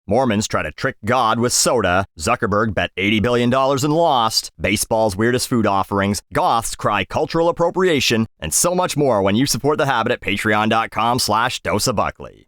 Mormons try to trick God with soda. Zuckerberg bet $80 billion and lost. Baseball's weirdest food offerings. Goths cry cultural appropriation. And so much more when you support The Habit at patreon.com/doseofbuckley.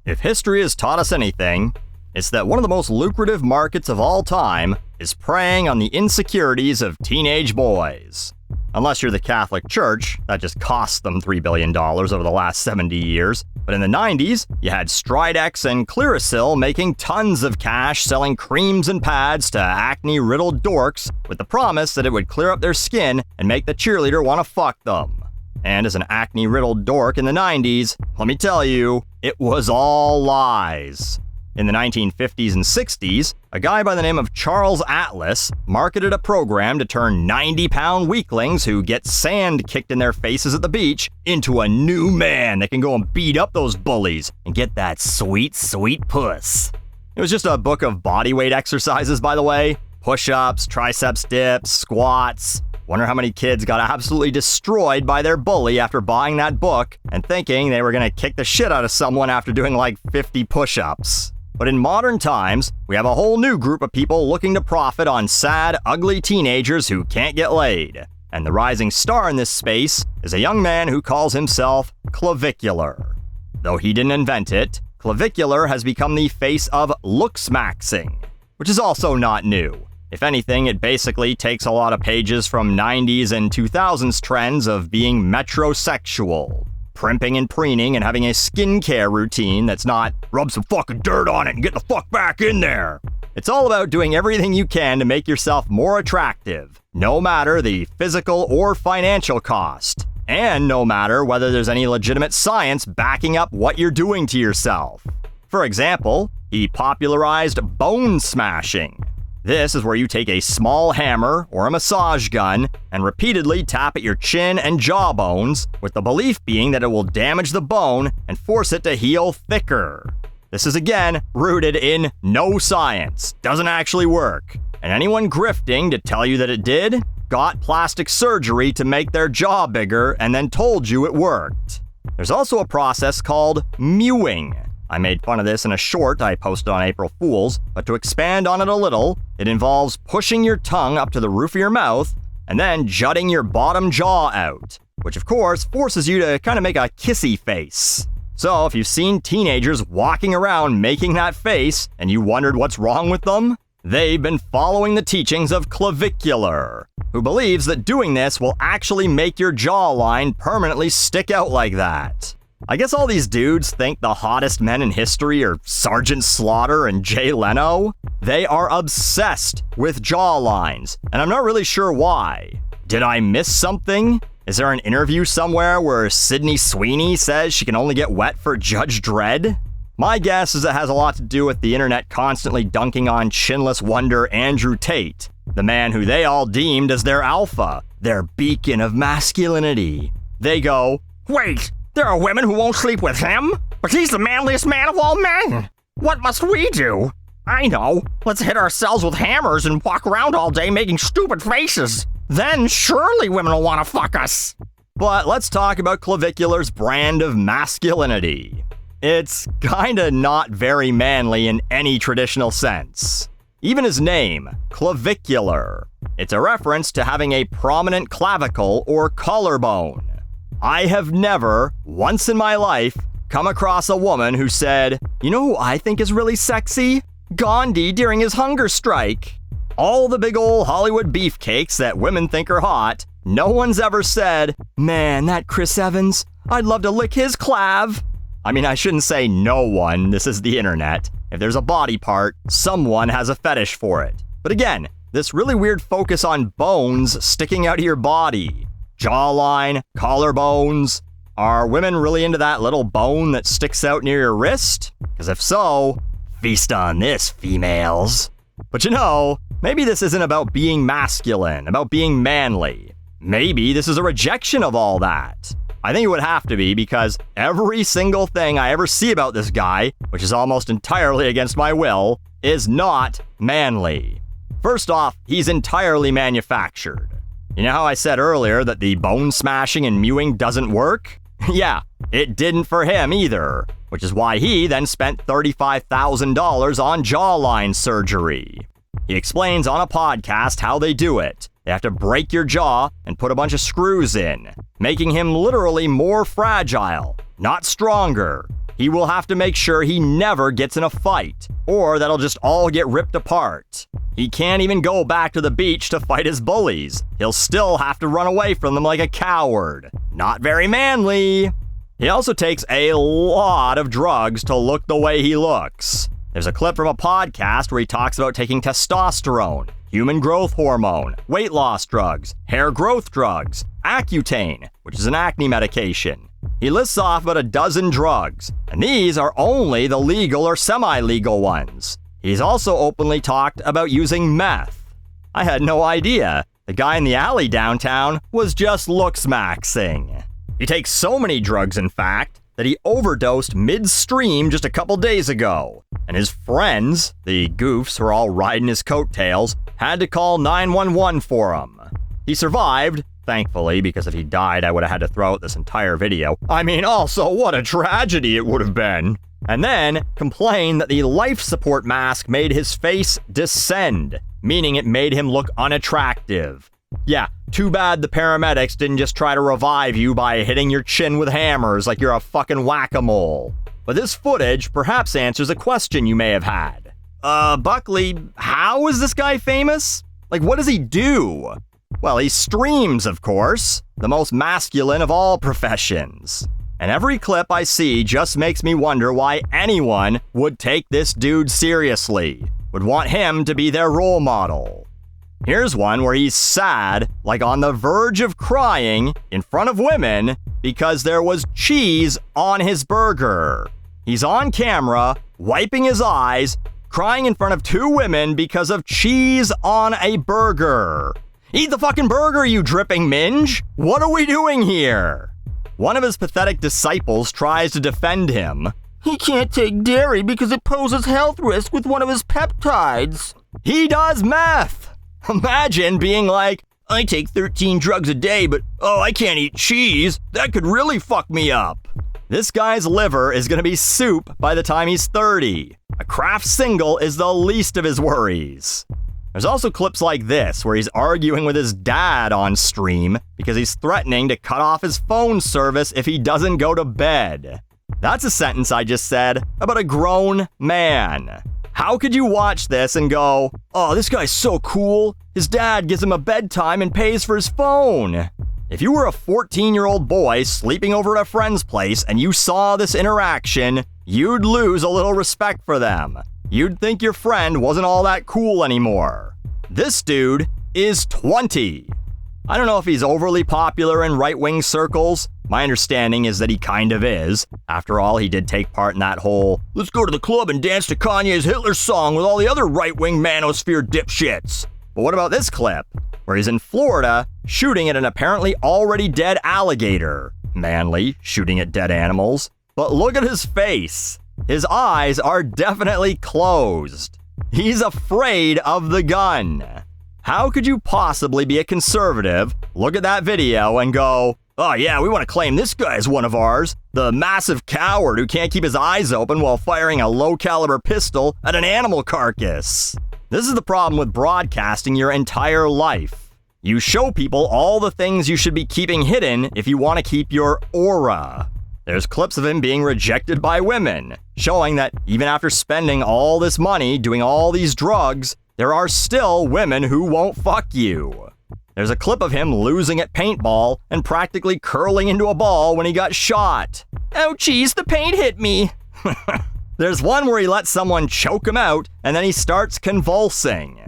If history has taught us anything, it's that one of the most lucrative markets of all time is preying on the insecurities of teenage boys. Unless you're the Catholic Church, that just cost them $3 billion over the last 70 years. But in the 90s, you had Stridex and Clearasil making tons of cash selling creams and pads to acne-riddled dorks with the promise that it would clear up their skin and make the cheerleader want to fuck them. And as an acne-riddled dork in the 90s, let me tell you, it was all lies. In the 1950s and 60s, a guy by the name of Charles Atlas marketed a program to turn 90-pound weaklings who get sand kicked in their faces at the beach into a new man that can go and beat up those bullies and get that sweet, sweet puss. It was just a book of bodyweight exercises, by the way. Push-ups, triceps dips, squats. Wonder how many kids got absolutely destroyed by their bully after buying that book and thinking they were going to kick the shit out of someone after doing like 50 push-ups. But in modern times, we have a whole new group of people looking to profit on sad, ugly teenagers who can't get laid. And the rising star in this space is a young man who calls himself Clavicular. Though he didn't invent it, Clavicular has become the face of Looksmaxxing, which is also not new. If anything, it basically takes a lot of pages from 90s and 2000s trends of being metrosexual. Primping and preening and having a skincare routine that's not rub some fucking dirt on it and get the fuck back in there. It's all about doing everything you can to make yourself more attractive, no matter the physical or financial cost, and no matter whether there's any legitimate science backing up what you're doing to yourself. For example, he popularized bone smashing. This is where you take a small hammer or a massage gun and repeatedly tap at your chin and jaw bones, with the belief being that it will damage the bone and force it to heal thicker. This is again rooted in no science, doesn't actually work, and anyone grifting to tell you that it did got plastic surgery to make their jaw bigger and then told you it worked. There's also a process called mewing. I made fun of this in a short I posted on April Fools, but to expand on it a little, it involves pushing your tongue up to the roof of your mouth and then jutting your bottom jaw out, which of course forces you to kind of make a kissy face. So if you've seen teenagers walking around making that face and you wondered what's wrong with them, they've been following the teachings of Clavicular, who believes that doing this will actually make your jawline permanently stick out like that. I guess all these dudes think the hottest men in history are Sergeant Slaughter and Jay Leno. They are obsessed with jawlines, and I'm not really sure why. Did I miss something? Is there an interview somewhere where Sydney Sweeney says she can only get wet for Judge Dredd? My guess is it has a lot to do with the internet constantly dunking on chinless wonder Andrew Tate, the man who they all deemed as their alpha, their beacon of masculinity. They go, "Wait! There are women who won't sleep with him, but he's the manliest man of all men. What must we do? I know. Let's hit ourselves with hammers and walk around all day making stupid faces. Then surely women will want to fuck us." But let's talk about Clavicular's brand of masculinity. It's kinda not very manly in any traditional sense. Even his name, Clavicular. It's a reference to having a prominent clavicle or collarbone. I have never, once in my life, come across a woman who said, "You know who I think is really sexy? Gandhi during his hunger strike." All the big ol' Hollywood beefcakes that women think are hot, no one's ever said, "Man, that Chris Evans, I'd love to lick his clav." I mean, I shouldn't say no one, this is the internet. If there's a body part, someone has a fetish for it. But again, this really weird focus on bones sticking out of your body. Jawline, collarbones. Are women really into that little bone that sticks out near your wrist? Because if so, feast on this, females. But you know, maybe this isn't about being masculine, about being manly. Maybe this is a rejection of all that. I think it would have to be, because every single thing I ever see about this guy, which is almost entirely against my will, is not manly. First off, he's entirely manufactured. You know how I said earlier that the bone smashing and mewing doesn't work? Yeah, it didn't for him either. which is why he then spent $35,000 on jawline surgery. He explains on a podcast how they do it. They have to break your jaw and put a bunch of screws in, making him literally more fragile, not stronger. He will have to make sure he never gets in a fight, or that'll just all get ripped apart. He can't even go back to the beach to fight his bullies. He'll still have to run away from them like a coward. Not very manly. He also takes a lot of drugs to look the way he looks. There's a clip from a podcast where he talks about taking testosterone, human growth hormone, weight loss drugs, hair growth drugs, Accutane, which is an acne medication. He lists off about a dozen drugs, and these are only the legal or semi-legal ones. He's also openly talked about using meth. I had no idea. The guy in the alley downtown was just Looksmaxxing. He takes so many drugs, in fact, that he overdosed midstream just a couple days ago. And his friends, the goofs who are all riding his coattails, had to call 911 for him. He survived, thankfully, because if he died, I would have had to throw out this entire video. I mean, also, what a tragedy it would have been. And then complained that the life support mask made his face descend, meaning it made him look unattractive. Yeah, too bad the paramedics didn't just try to revive you by hitting your chin with hammers like you're a fucking whack-a-mole. But this footage perhaps answers a question you may have had. Buckley, how is this guy famous? Like, what does he do? Well, he streams, of course, the most masculine of all professions. And every clip I see just makes me wonder why anyone would take this dude seriously, would want him to be their role model. Here's one where he's sad, like on the verge of crying, in front of women, because there was cheese on his burger. He's on camera, wiping his eyes, crying in front of two women because of cheese on a burger. Eat the fucking burger, you dripping minge! What are we doing here? One of his pathetic disciples tries to defend him. He can't take dairy because it poses health risk with one of his peptides. He does meth! Imagine being like, I take 13 drugs a day, but I can't eat cheese. That could really fuck me up. This guy's liver is gonna be soup by the time he's 30. A Kraft single is the least of his worries. There's also clips like this where he's arguing with his dad on stream because he's threatening to cut off his phone service if he doesn't go to bed. That's a sentence I just said about a grown man. How could you watch this and go, oh, this guy's so cool, his dad gives him a bedtime and pays for his phone? If you were a 14-year-old boy sleeping over at a friend's place and you saw this interaction, you'd lose a little respect for them. You'd think your friend wasn't all that cool anymore. This dude is 20. I don't know if he's overly popular in right-wing circles. My understanding is that he kind of is. After all, he did take part in that whole, let's go to the club and dance to Kanye's Hitler song with all the other right-wing manosphere dipshits. But what about this clip, where he's in Florida shooting at an apparently already dead alligator? Manly, shooting at dead animals. But look at his face. His eyes are definitely closed. He's afraid of the gun. How could you possibly be a conservative, look at that video and go, oh yeah, we want to claim this guy as one of ours, the massive coward who can't keep his eyes open while firing a low-caliber pistol at an animal carcass? This is the problem with broadcasting your entire life. You show people all the things you should be keeping hidden if you want to keep your aura. There's clips of him being rejected by women, showing that even after spending all this money doing all these drugs, there are still women who won't fuck you. There's a clip of him losing at paintball and practically curling into a ball when he got shot. Oh jeez, the paint hit me. There's one where he lets someone choke him out and then he starts convulsing.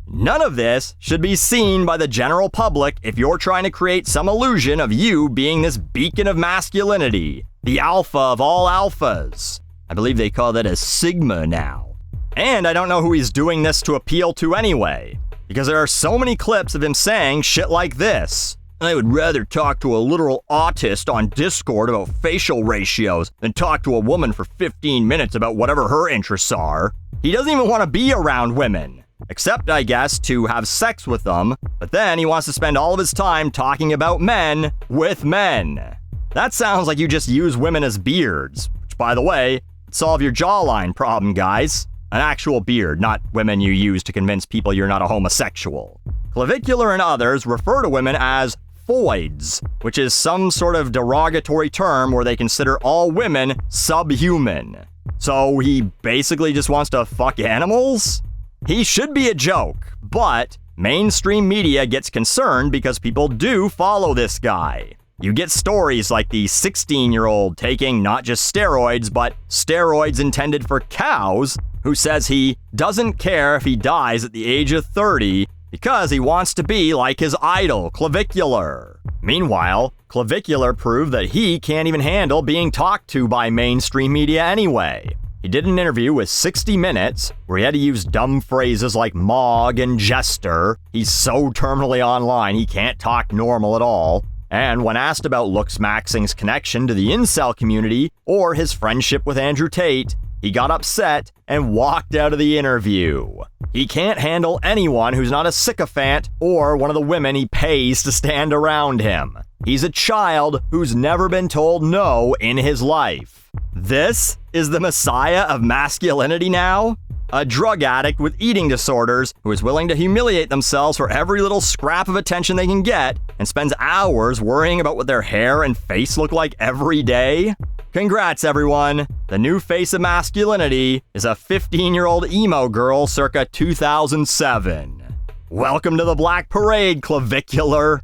None of this should be seen by the general public if you're trying to create some illusion of you being this beacon of masculinity, the alpha of all alphas. I believe they call that a sigma now. And I don't know who he's doing this to appeal to anyway, because there are so many clips of him saying shit like this. I would rather talk to a literal autist on Discord about facial ratios than talk to a woman for 15 minutes about whatever her interests are. He doesn't even want to be around women, except, I guess, to have sex with them, but then he wants to spend all of his time talking about men with men. That sounds like you just use women as beards, which, by the way, it'd solve your jawline problem, guys. An actual beard, not women you use to convince people you're not a homosexual. Clavicular and others refer to women as foids, which is some sort of derogatory term where they consider all women subhuman. So he basically just wants to fuck animals? He should be a joke, but mainstream media gets concerned because people do follow this guy. You get stories like the 16-year-old taking not just steroids, but steroids intended for cows, who says he doesn't care if he dies at the age of 30 because he wants to be like his idol, Clavicular. Meanwhile, Clavicular proved that he can't even handle being talked to by mainstream media anyway. He did an interview with 60 Minutes where he had to use dumb phrases like mog and jester. He's so terminally online he can't talk normal at all. And when asked about Looksmaxxing's connection to the incel community or his friendship with Andrew Tate, he got upset and walked out of the interview. He can't handle anyone who's not a sycophant or one of the women he pays to stand around him. He's a child who's never been told no in his life. This is the messiah of masculinity now? A drug addict with eating disorders who is willing to humiliate themselves for every little scrap of attention they can get and spends hours worrying about what their hair and face look like every day? Congrats, everyone. The new face of masculinity is a 15-year-old emo girl circa 2007. Welcome to the Black Parade, Clavicular.